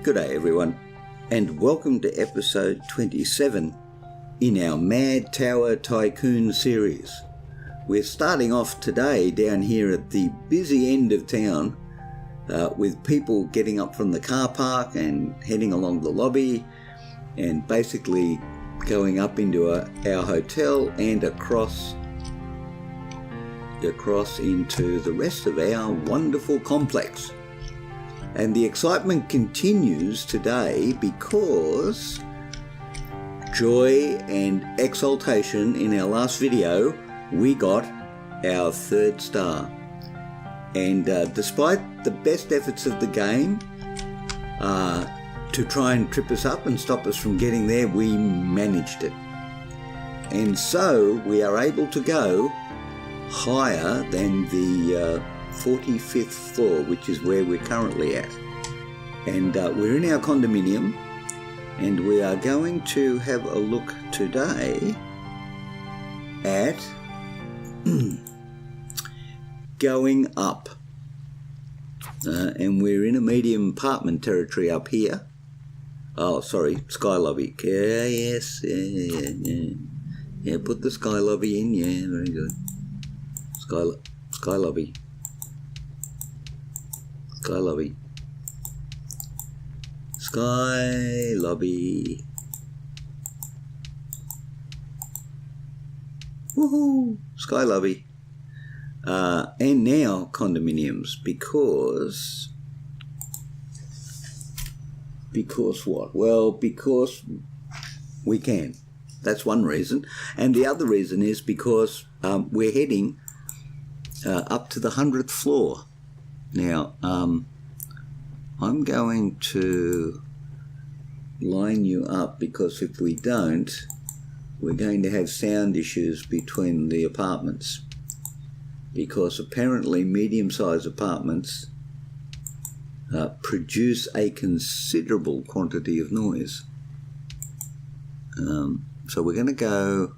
Good day everyone, and welcome to episode 27 in our Mad Tower Tycoon series. We're starting off today down here at the busy end of town with people getting up from the car park and heading along the lobby and basically going up into our hotel and across into the rest of our wonderful complex. And the excitement continues today because joy and exultation in our last video, we got our 3rd star. And despite the best efforts of the game to try and trip us up and stop us from getting there, we managed it. And so we are able to go higher than the 45th floor, which is where we're currently at. And we're in our condominium, and we are going to have a look today at going up. And we're in a medium apartment territory up here. Oh, sorry, sky lobby. Yes, yeah, put the sky lobby in. Yeah, very good. Sky lobby. Sky lobby. Sky lobby. Woohoo! Sky lobby. And now condominiums because what? Well, because we can. That's one reason. And the other reason is because we're heading up to the 100th floor. Now, I'm going to line you up because if we don't, we're going to have sound issues between the apartments, because apparently medium-sized apartments produce a considerable quantity of noise. So we're going to go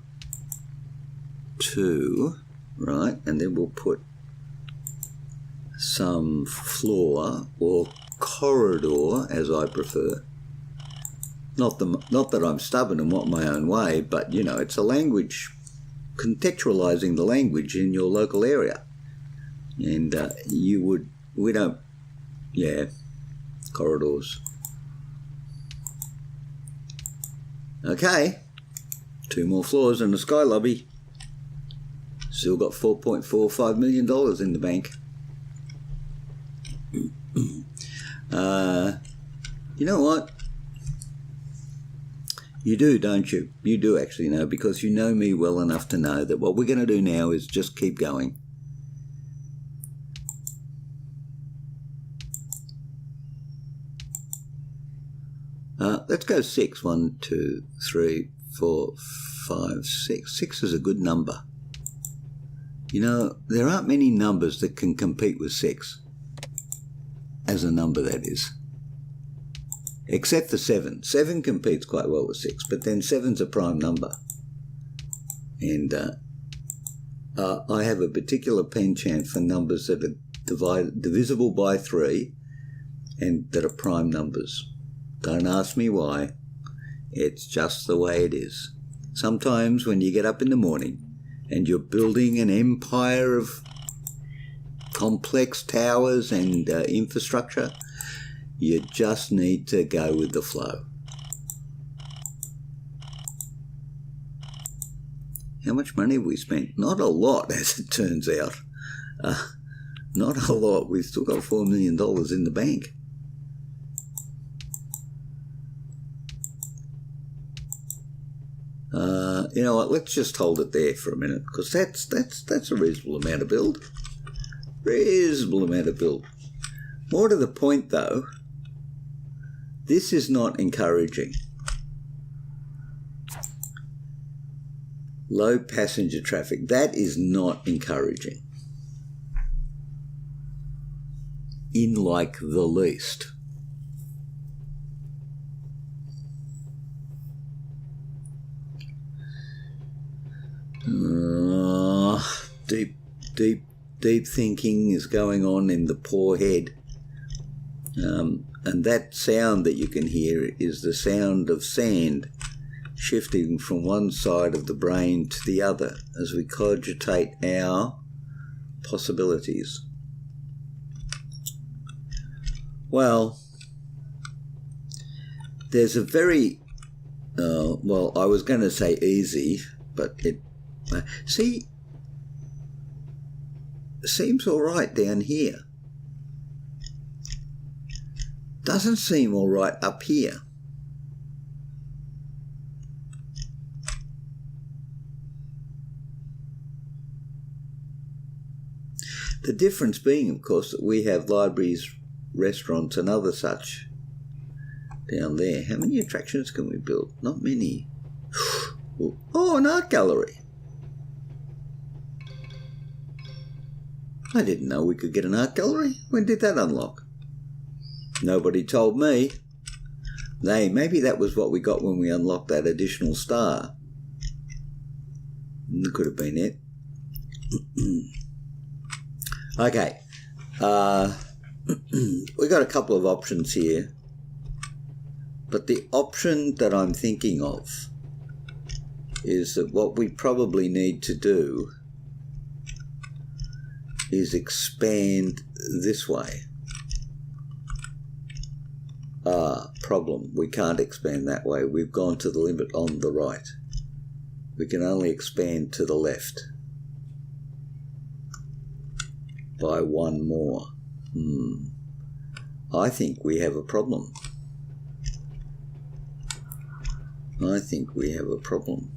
2, right, and then we'll put some floor or corridor, as I prefer. Not that I'm stubborn and want my own way, but you know, it's a language, contextualizing the language in your local area. And corridors. Okay, 2 more floors and a sky lobby. Still got $4.45 million in the bank. You know what? You do, don't you? You do actually know, because you know me well enough to know that what we're going to do now is just keep going. Let's go 6. 1, 2, 3, 4, 5, 6. 6 is a good number. You know, there aren't many numbers that can compete with 6. As a number, that is. Except for 7. 7 competes quite well with 6, but then 7's a prime number. And I have a particular penchant for numbers that are divisible by 3 and that are prime numbers. Don't ask me why. It's just the way it is. Sometimes when you get up in the morning and you're building an empire of complex towers and infrastructure, you just need to go with the flow. How much money have we spent? Not a lot, as it turns out. Not a lot. We've still got $4 million in the bank. You know what? Let's just hold it there for a minute, because that's a reasonable amount of build. Reasonable amount of build. More to the point, though, this is not encouraging. Low passenger traffic. That is not encouraging. In like the least. Deep thinking is going on in the poor head. And that sound that you can hear is the sound of sand shifting from one side of the brain to the other as we cogitate our possibilities. Well, there's a very, well, I was going to say easy, but it seems all right down here. Doesn't seem all right up here. The difference being, of course, that we have libraries, restaurants and other such down there. How many attractions can we build? Not many. Oh, an art gallery. I didn't know we could get an art gallery. When did that unlock? Nobody told me. Maybe that was what we got when we unlocked that additional star. That could have been it. Okay. We got a couple of options here. But the option that I'm thinking of is that what we probably need to do is expand this way. Problem. We can't expand that way. We've gone to the limit on the right. We can only expand to the left by one more. I think we have a problem. I think we have a problem.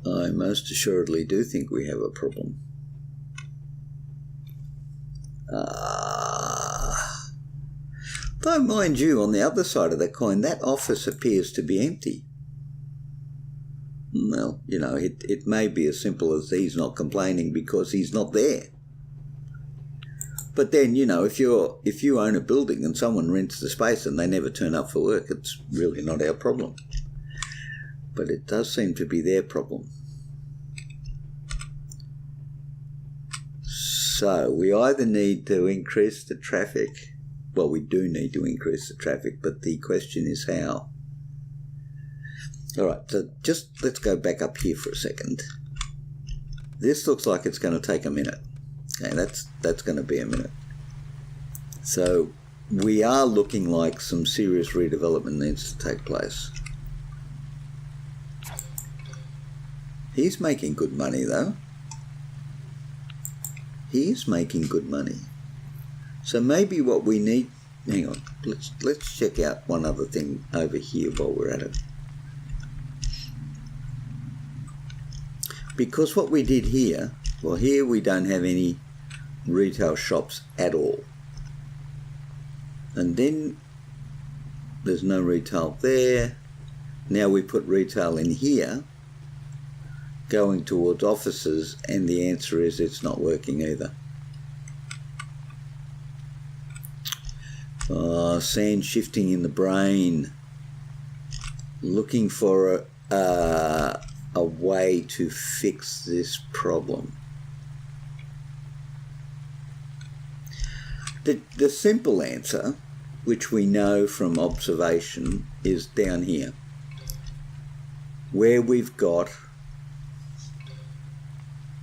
I most assuredly do think we have a problem. Though, mind you, on the other side of the coin, that office appears to be empty. Well, you know, it may be as simple as he's not complaining because he's not there. But then, you know, if you own a building and someone rents the space and they never turn up for work, it's really not our problem. But it does seem to be their problem. So we either need to increase the traffic. Well, we do need to increase the traffic, but the question is how. All right, so just let's go back up here for a second. This looks like it's going to take a minute. Okay, that's going to be a minute. So we are looking like some serious redevelopment needs to take place. He's making good money though. He is making good money. So maybe what we need, hang on, let's check out one other thing over here while we're at it. Because what we did here, well, here we don't have any retail shops at all. And then there's no retail there. Now we put retail in here, going towards offices, and the answer is it's not working either. Sand shifting in the brain. Looking for a way to fix this problem. The simple answer, which we know from observation, is down here, where we've got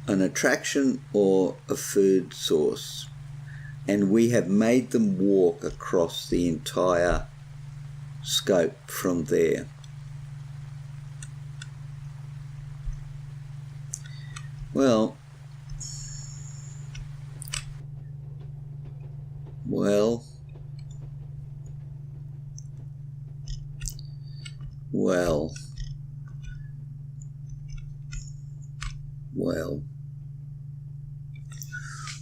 an attraction or a food source, and we have made them walk across the entire scope from there. Well,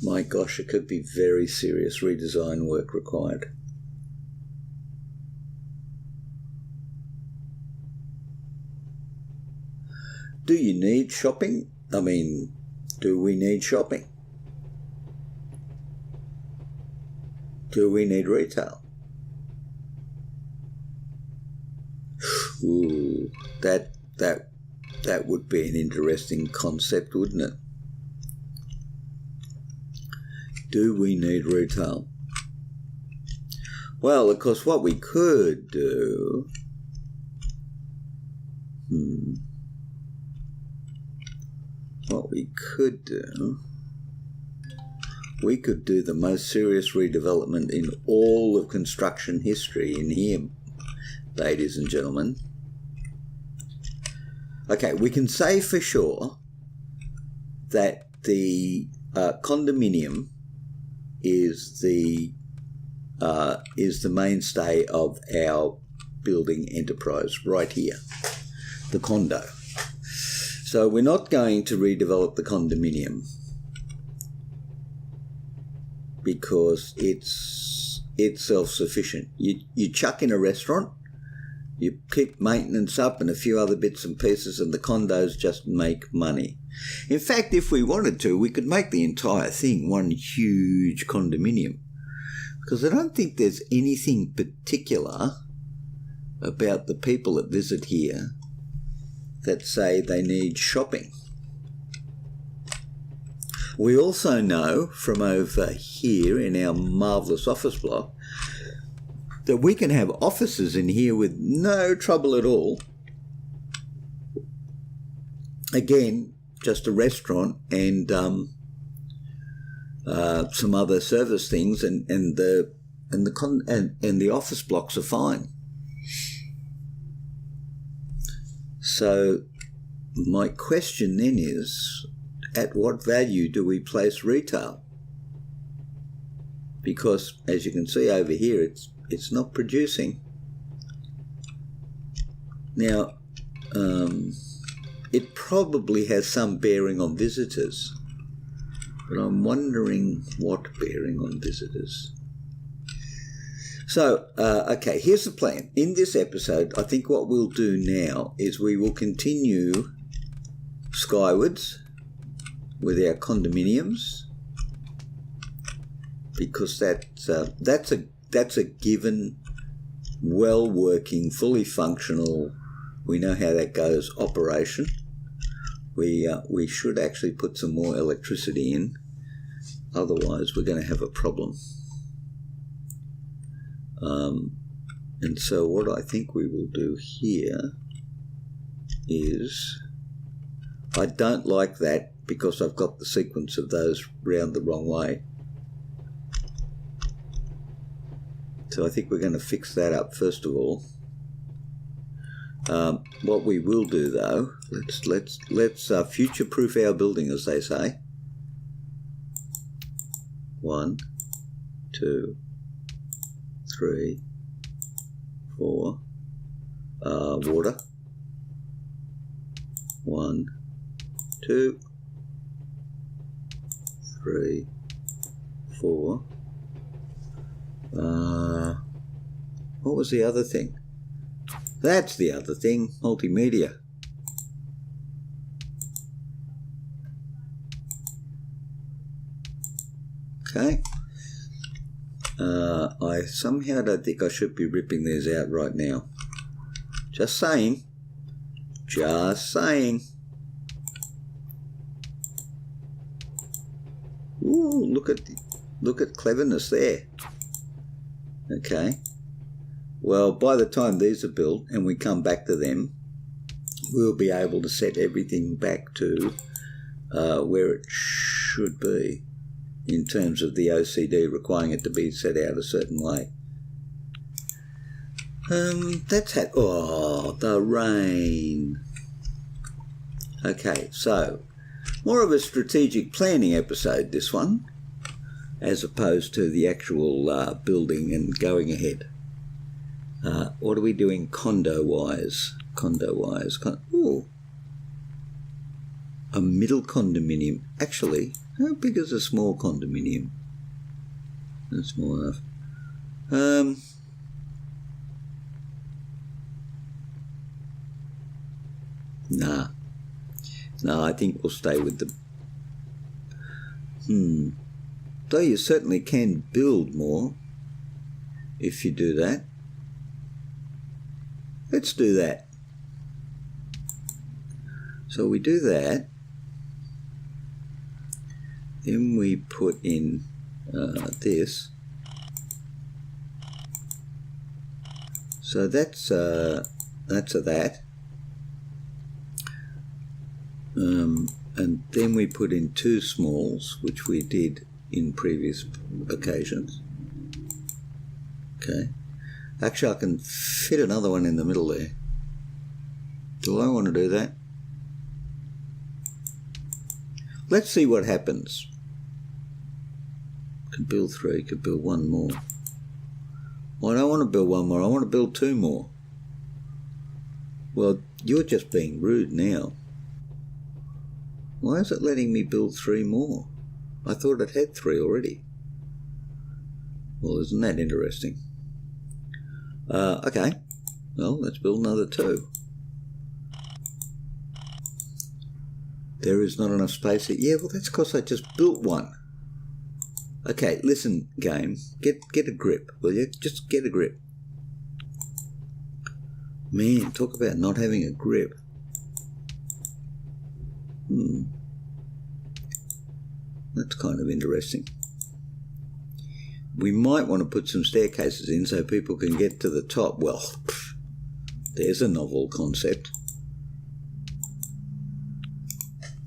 my gosh, it could be very serious redesign work required. Do you need shopping? I mean, do we need shopping? Do we need retail? Ooh, that would be an interesting concept, wouldn't it? Do we need retail? Well, of course, what we could do... we could do the most serious redevelopment in all of construction history in here, ladies and gentlemen. Okay, we can say for sure that the condominium is the mainstay of our building enterprise right here, the condo. So we're not going to redevelop the condominium because it's self-sufficient. You chuck in a restaurant, you keep maintenance up and a few other bits and pieces, and the condos just make money. In fact, if we wanted to, we could make the entire thing one huge condominium, because I don't think there's anything particular about the people that visit here that say they need shopping. We also know from over here in our marvellous office block that we can have offices in here with no trouble at all. Again, just a restaurant and some other service things, and the office blocks are fine. So my question then is, at what value do we place retail? Because as you can see over here, it's not producing. Now, it probably has some bearing on visitors, but I'm wondering what bearing on visitors. So, okay, here's the plan. In this episode, I think what we'll do now is we will continue skywards with our condominiums, because that's a given, well-working, fully functional, we know how that goes, operation. We should actually put some more electricity in, otherwise we're going to have a problem. And so what I think we will do here is, I don't like that because I've got the sequence of those round the wrong way. So I think we're going to fix that up first of all. What we will do though, let's future-proof our building, as they say. 1, 2, 3, 4. Water. 1, 2, 3, 4. What was the other thing? That's the other thing, multimedia. Okay. I somehow don't think I should be ripping these out right now. Just saying. Just saying. Ooh, look at cleverness there. Okay. Well, by the time these are built and we come back to them, we'll be able to set everything back to where it should be in terms of the OCD requiring it to be set out a certain way. Oh, the rain. Okay, so more of a strategic planning episode, this one, as opposed to the actual building and going ahead. What are we doing condo-wise? Ooh. A middle condominium. Actually, how big is a small condominium? Not small enough. Nah. No, I think we'll stay with the... Though you certainly can build more if you do that. Let's do that. So we do that. Then we put in this. So that's a that. And then we put in 2 smalls, which we did in previous occasions. Okay. Actually, I can fit another one in the middle there. Do I want to do that? Let's see what happens. Can build 3, could build 1 more. Well, I don't want to build 1 more, I want to build 2 more. Well, you're just being rude now. Why is it letting me build 3 more? I thought it had 3 already. Well, isn't that interesting? Okay, well, let's build another 2. There is not enough space here. Yeah, well, that's because I just built 1. Okay, listen, game, get a grip, will you? Just get a grip. Man, talk about not having a grip. That's kind of interesting. We might want to put some staircases in so people can get to the top. Well, there's a novel concept.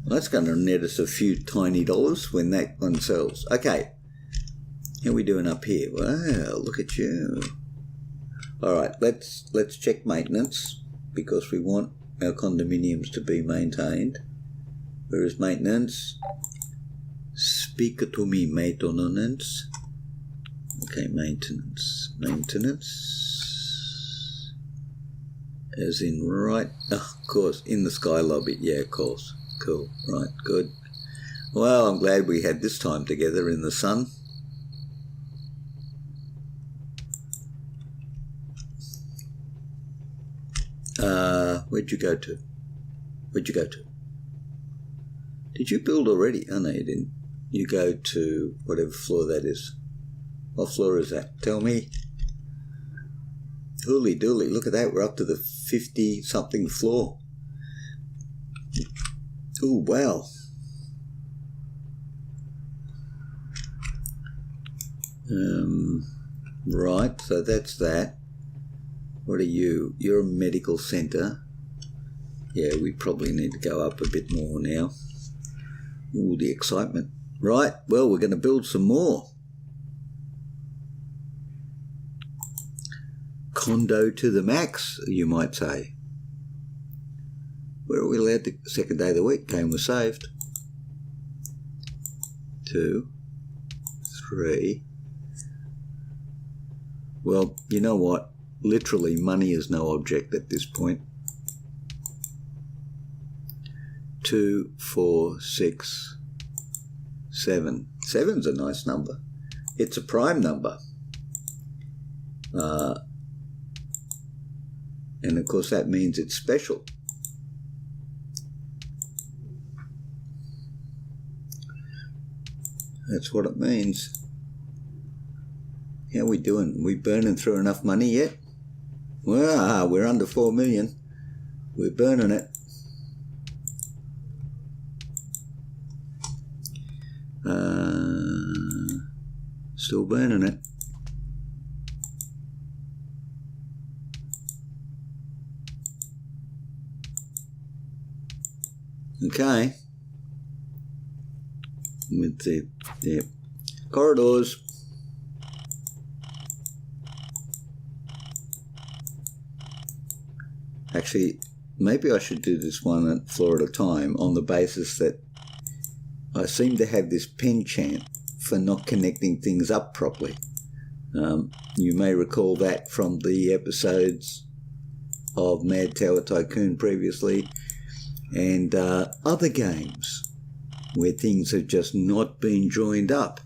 That's going to net us a few tiny dollars when that one sells. Okay, how are we doing up here? Wow, look at you. All right, let's check maintenance because we want our condominiums to be maintained. Where is maintenance? Speak to me, maintenance. Okay, maintenance. As in right, of course, in the sky lobby. Yeah, of course. Cool, right, good. Well, I'm glad we had this time together in the sun. Where'd you go to? Did you build already? Oh, no, you didn't. You go to whatever floor that is. What floor is that? Tell me. Hooly dooly, look at that. We're up to the 50-something floor. Oh, wow. Right, so that's that. What are you? You're a medical centre. Yeah, we probably need to go up a bit more now. Ooh, the excitement. Right, well, we're going to build some more. Condo to the max, you might say. Where are we allowed to? Second day of the week. Game was saved. 2, 3. Well, you know what? Literally, money is no object at this point. 2, 4, 6, 7. 7's a nice number. It's a prime number. And of course that means it's special. That's what it means. How are we doing? We burning through enough money yet? Well, we're under 4 million. We're burning it. Still burning it. Okay. With the corridors. Actually, maybe I should do this one floor at a time on the basis that I seem to have this penchant for not connecting things up properly. You may recall that from the episodes of Mad Tower Tycoon previously and other games where things have just not been joined up.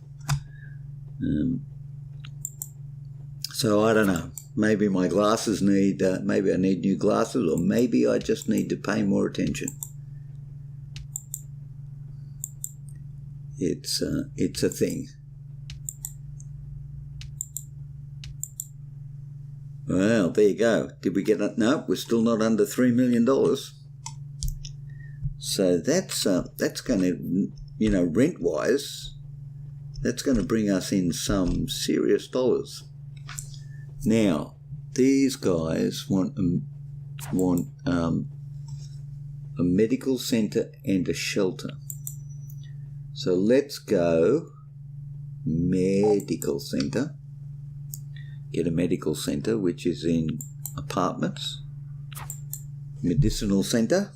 So I don't know. Maybe my glasses need, maybe I need new glasses, or maybe I just need to pay more attention. It's a thing. Well, there you go. Did we get it? No, we're still not under $3 million. So that's going to, rent-wise, That's going to bring us in some serious dollars. Now, these guys want a medical centre and a shelter. So let's go medical centre. Get a medical centre, which is in apartments. Medicinal centre.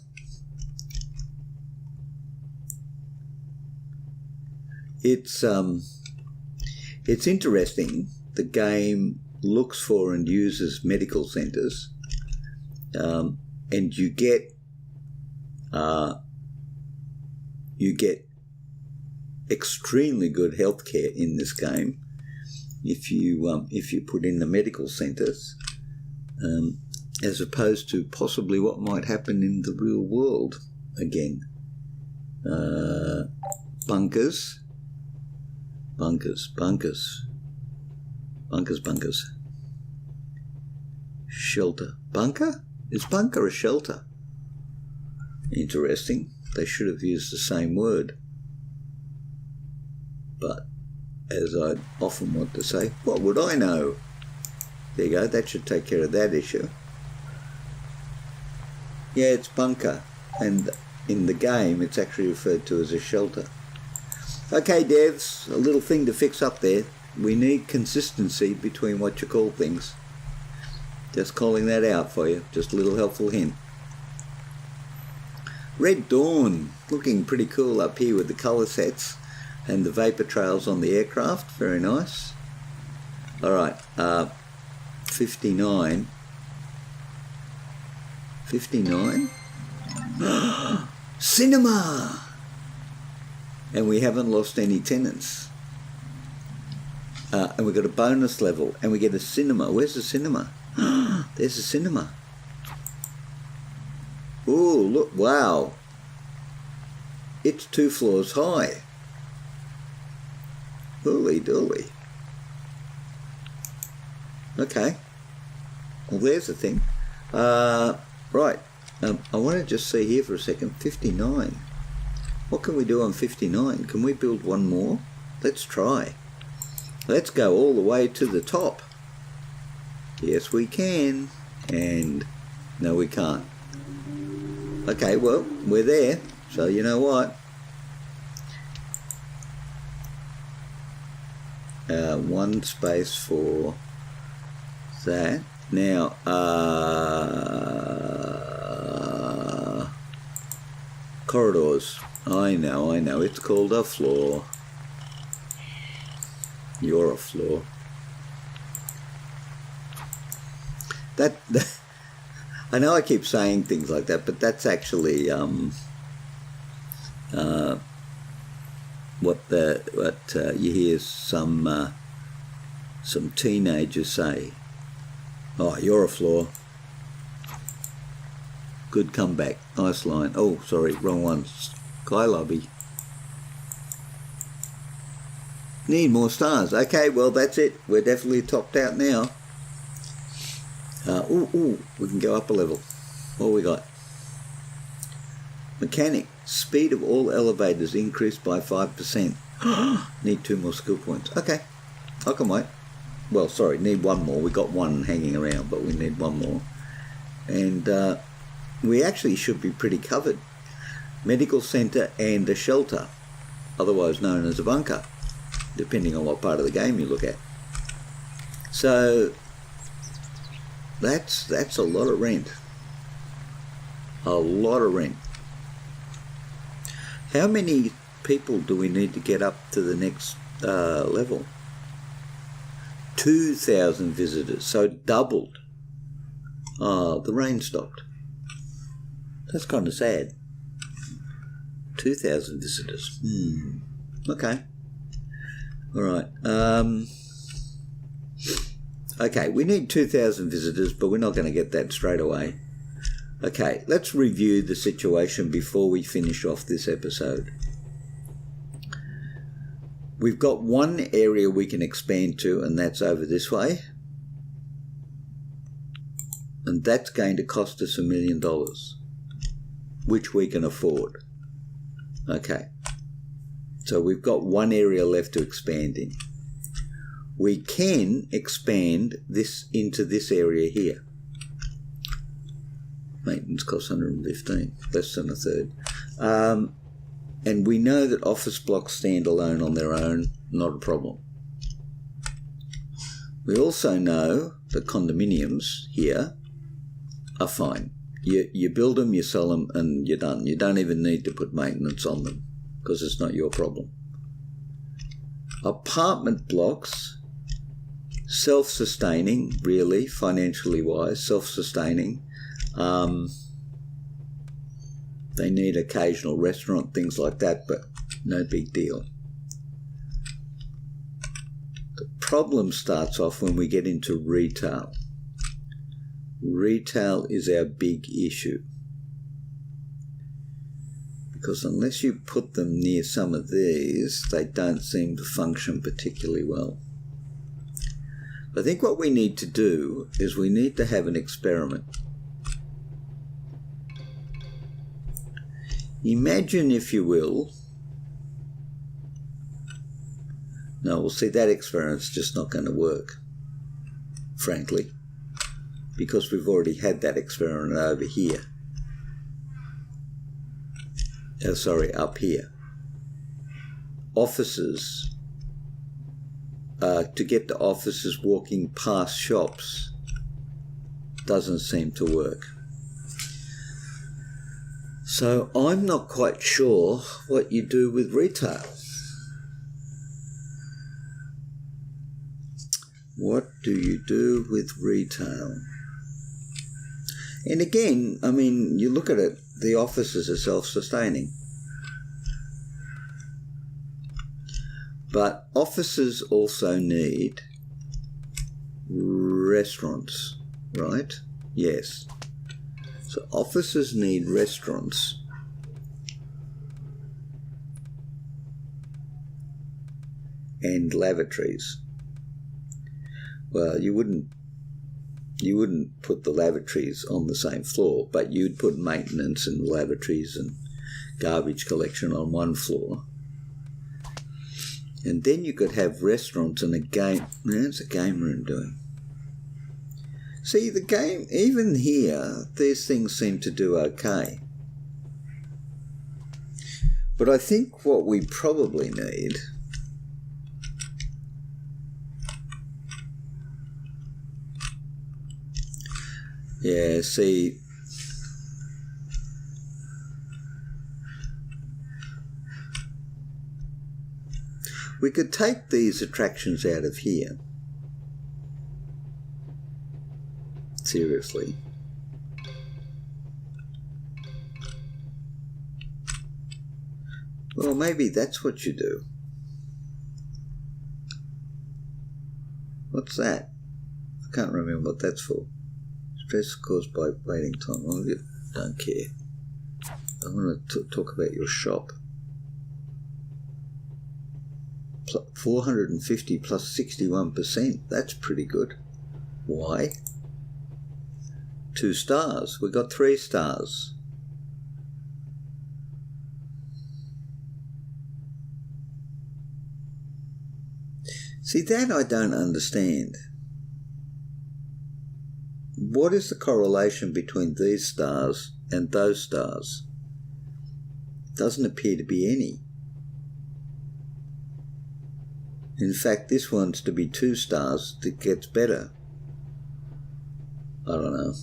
It's interesting. The game looks for and uses medical centres, and you get extremely good healthcare in this game if you put in the medical centres, as opposed to possibly what might happen in the real world. Again, bunkers. Shelter. Bunker? Is bunker a shelter? Interesting. They should have used the same word. But, as I often want to say, what would I know? There you go, that should take care of that issue. Yeah, it's bunker. And in the game, it's actually referred to as a shelter. Okay, devs, a little thing to fix up there. We need consistency between what you call things. Just calling that out for you. Just a little helpful hint. Red Dawn, looking pretty cool up here with the colour sets and the vapour trails on the aircraft. Very nice. Alright, 59. 59? Cinema! And we haven't lost any tenants. And we've got a bonus level, and we get a cinema. Where's the cinema? There's a cinema. Oh, look, wow. It's 2 floors high. Holy dooly. Okay. Well, there's the thing. Right. I want to just see here for a second. 59. What can we do on 59? Can we build one more? Let's try. Let's go all the way to the top. Yes, we can. And no, we can't. Okay, well, we're there. So you know what? One space for that. Now, corridors. I know. It's called a floor. You're a floor. That I know I keep saying things like that, but that's actually what you hear some teenagers say. Oh, you're a floor. Good comeback. Nice line. Oh, sorry, wrong one. Sky lobby. Need more stars. Okay, well, that's it. We're definitely topped out now. We can go up a level. What we got? Mechanic. Speed of all elevators increased by 5%. Need 2 more skill points. Okay, I can wait. Well, sorry, need 1 more. We got 1 hanging around, but we need 1 more. And we actually should be pretty covered. Medical centre and a shelter, otherwise known as a bunker, depending on what part of the game you look at. So that's a lot of rent. A lot of rent. How many people do we need to get up to the next level? 2,000 visitors, so doubled. Oh, the rain stopped. That's kind of sad. 2,000 visitors. Okay. All right. Okay, we need 2,000 visitors, but we're not going to get that straight away. Okay, let's review the situation before we finish off this episode. We've got 1 area we can expand to, and that's over this way. And that's going to cost us $1 million, which we can afford. Okay. So we've got one area left to expand in. We can expand this into this area here. Maintenance costs 115, less than a third. And we know that office blocks stand alone on their own, not a problem. We also know that condominiums here are fine. You build them, you sell them, and you're done. You don't even need to put maintenance on them because it's not your problem. Apartment blocks, self-sustaining, really, financially wise, self-sustaining. They need occasional restaurant, things like that, but no big deal. The problem starts off when we get into retail. Retail is our big issue. Because unless you put them near some of these, they don't seem to function particularly well. I think what we need to do is we need to have an experiment. Imagine, if you will, no, we'll see, that experiment's just not going to work, frankly, because we've already had that experiment over here. Oh, sorry, up here. Offices, to get to offices walking past shops doesn't seem to work. So I'm not quite sure what you do with retail. What do you do with retail? And again, I mean, you look at it, the offices are self-sustaining. But offices also need restaurants, right? Yes. So offices need restaurants. And lavatories. Well, you wouldn't put the lavatories on the same floor, but you'd put maintenance and lavatories and garbage collection on one floor. And then you could have restaurants and a game. How's a game room doing? See, the game, even here, these things seem to do okay. But I think what we probably need see, we could take these attractions out of here. Seriously. Well, maybe that's what you do. What's that? I can't remember what that's for. Stress caused by waiting time. Well, I don't care. I want to talk about your shop. 450 plus 61%. That's pretty good. Why? 2 stars. We got 3 stars. See, that I don't understand. What is the correlation between these stars and those stars? Doesn't appear to be any. In fact, this one's to be 2 stars that gets better. I don't know.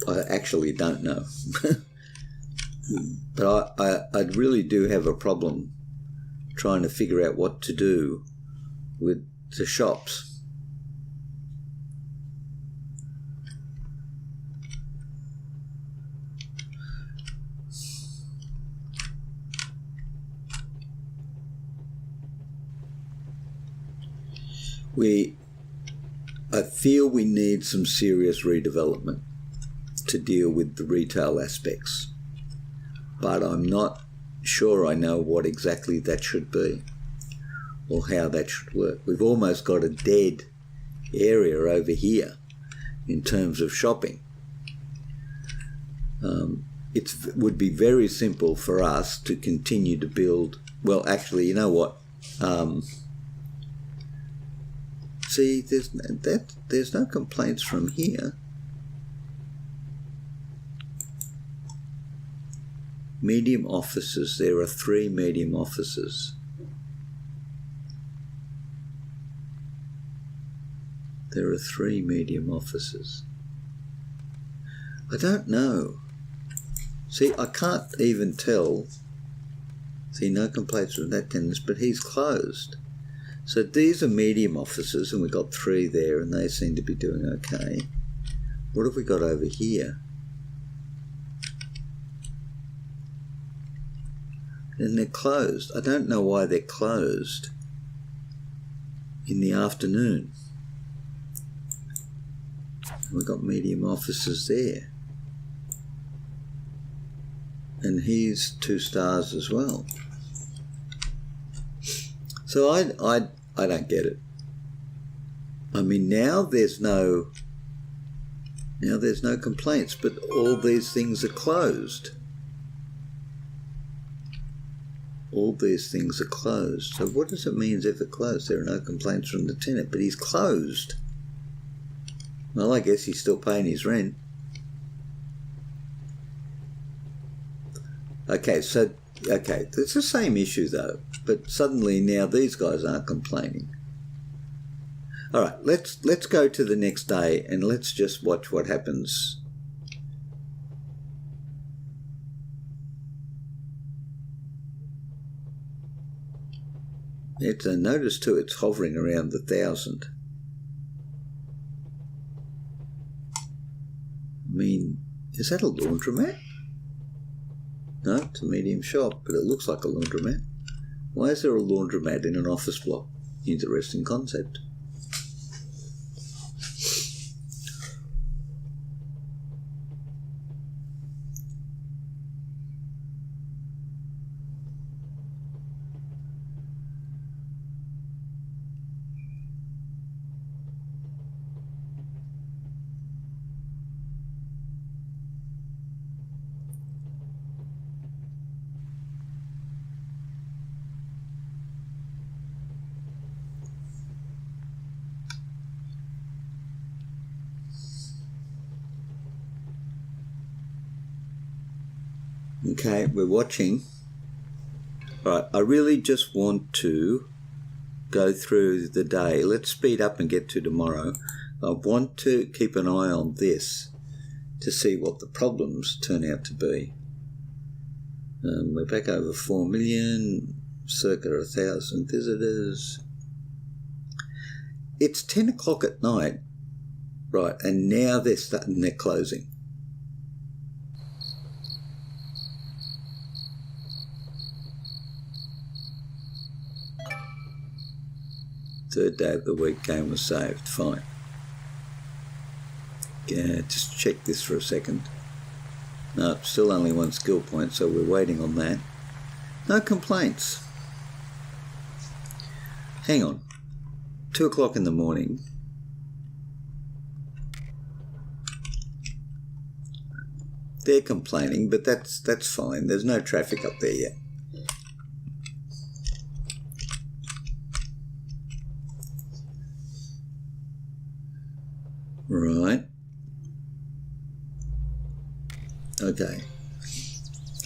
I actually don't know. But I really do have a problem trying to figure out what to do with the shops. I feel we need some serious redevelopment to deal with the retail aspects, but I'm not sure I know what exactly that should be or how that should work. We've almost got a dead area over here in terms of shopping. It would be very simple for us to continue to build well, actually, you know what? See, there's no complaints from here. Medium offices. There are 3 medium offices. There are 3 medium offices. I don't know. See, I can't even tell. See, no complaints from that tenant, but he's closed. So these are medium offices, and we've got 3 there, and they seem to be doing okay. What have we got over here? And they're closed. I don't know why they're closed in the afternoon. We've got medium offices there. And he's 2 stars as well. So I don't get it. I mean, now there's no complaints, but all these things are closed. All these things are closed. So what does it mean if they're closed? There are no complaints from the tenant, but he's closed. Well, I guess he's still paying his rent. Okay, so, it's the same issue though, but suddenly now these guys aren't complaining. All right, let's go to the next day and let's just watch what happens. It's a notice too, it's hovering around the 1,000. I mean, is that a laundromat? No, it's a medium shop, but it looks like a laundromat. Why is there a laundromat in an office block? Interesting concept. Okay, we're watching. All right, I really just want to go through the day. Let's speed up and get to tomorrow. I want to keep an eye on this to see what the problems turn out to be. We're back over 4 million, circa 1,000 visitors. It's 10 o'clock at night, right, and now they're closing. Third day of the week, game was saved. Fine. Yeah, just check this for a second. No, still only 1 skill point, so we're waiting on that. No complaints. Hang on. 2 o'clock in the morning. They're complaining, but that's fine. There's no traffic up there yet. Right. Okay.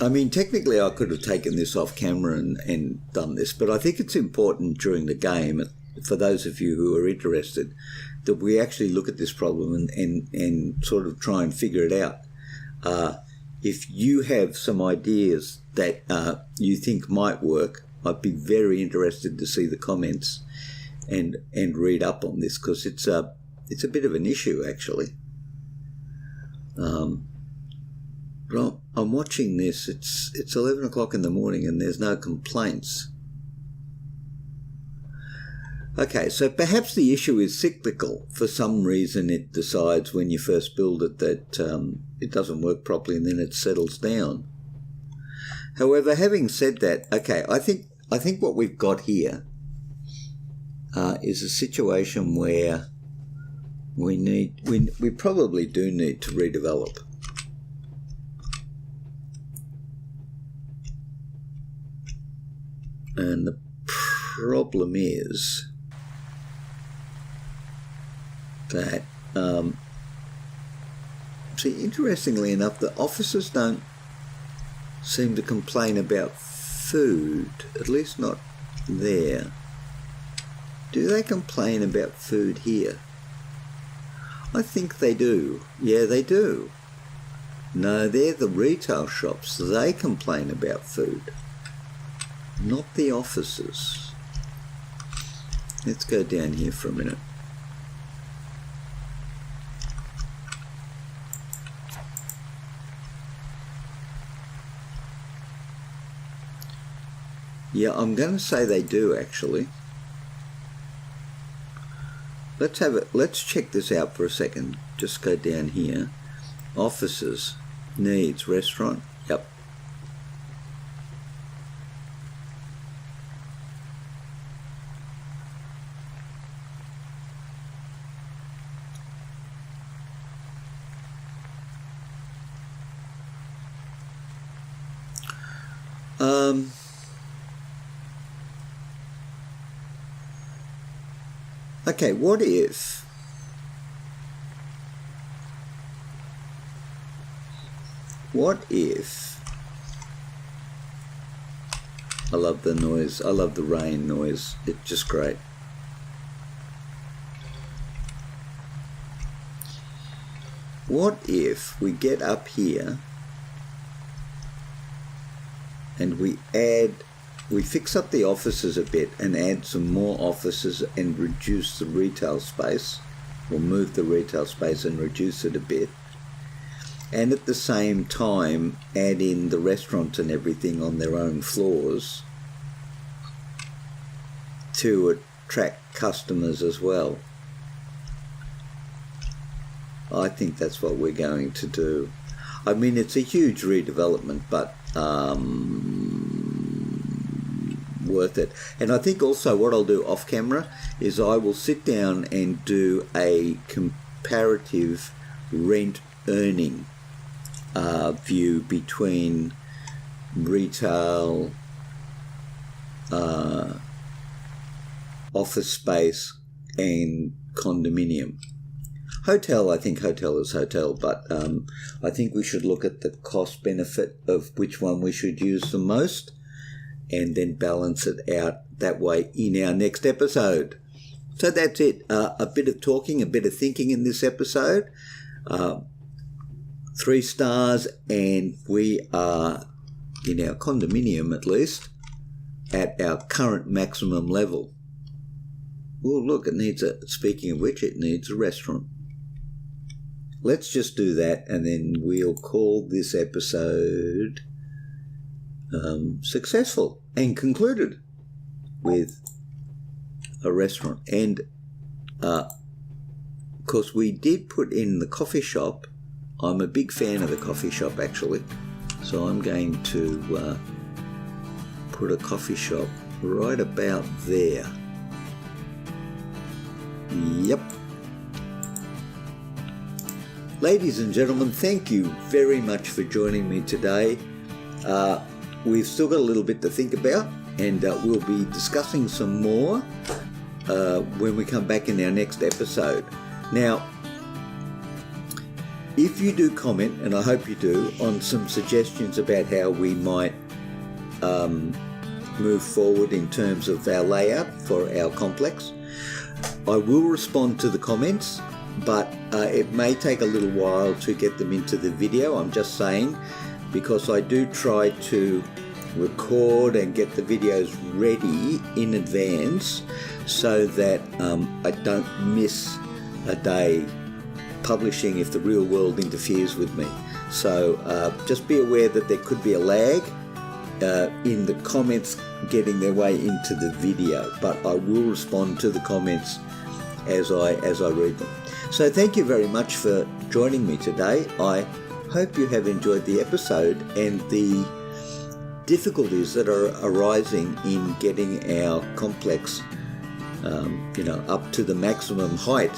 I mean, technically I could have taken this off camera and done this, but I think it's important during the game, for those of you who are interested, that we actually look at this problem and sort of try and figure it out. If you have some ideas that you think might work, I'd be very interested to see the comments and read up on this, because it's a bit of an issue, actually. But I'm watching this. It's 11 o'clock in the morning and there's no complaints. Okay, so perhaps the issue is cyclical. For some reason it decides when you first build it that it doesn't work properly and then it settles down. However, having said that, okay, I think what we've got here is a situation where we probably do need to redevelop. And the problem is that, see, interestingly enough, the officers don't seem to complain about food, at least not there. Do they complain about food here? I think they do. Yeah, they do. No, they're the retail shops. They complain about food, not the officers. Let's go down here for a minute. Yeah, I'm going to say they do actually. Let's check this out for a second. Just go down here. Officers, needs, restaurant. Yep. Okay, what if I love the noise, I love the rain noise, it's just great. What if we get up here and we fix up the offices a bit and add some more offices and reduce the retail space, or move the retail space and reduce it a bit, and at the same time add in the restaurants and everything on their own floors to attract customers as well. I think that's what we're going to do. I mean, it's a huge redevelopment, but worth it. And I think also what I'll do off camera is I will sit down and do a comparative rent earning view between retail, office space and condominium. Hotel, I think hotel is hotel, but I think we should look at the cost benefit of which one we should use the most, and then balance it out that way in our next episode. So that's it. A bit of talking, a bit of thinking in this episode. 3 stars, and we are, in our condominium at least, at our current maximum level. Oh, look, it needs speaking of which, it needs a restaurant. Let's just do that, and then we'll call this episode successful and concluded with a restaurant. And of course, we did put in the coffee shop. I'm a big fan of the coffee shop, actually, so I'm going to put a coffee shop right about there. Yep. Ladies and gentlemen, thank you very much for joining me today. We've still got a little bit to think about, and we'll be discussing some more when we come back in our next episode. Now, if you do comment, and I hope you do, on some suggestions about how we might move forward in terms of our layout for our complex, I will respond to the comments, but it may take a little while to get them into the video. I'm just saying, because I do try to record and get the videos ready in advance so that I don't miss a day publishing if the real world interferes with me. So just be aware that there could be a lag in the comments getting their way into the video, but I will respond to the comments as I read them. So thank you very much for joining me today. I hope you have enjoyed the episode and the difficulties that are arising in getting our complex up to the maximum height,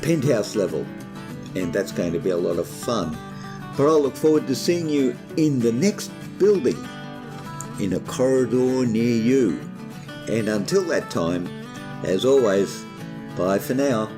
penthouse level, and that's going to be a lot of fun. But I'll look forward to seeing you in the next building. in a corridor near you. And until that time, as always, bye for now.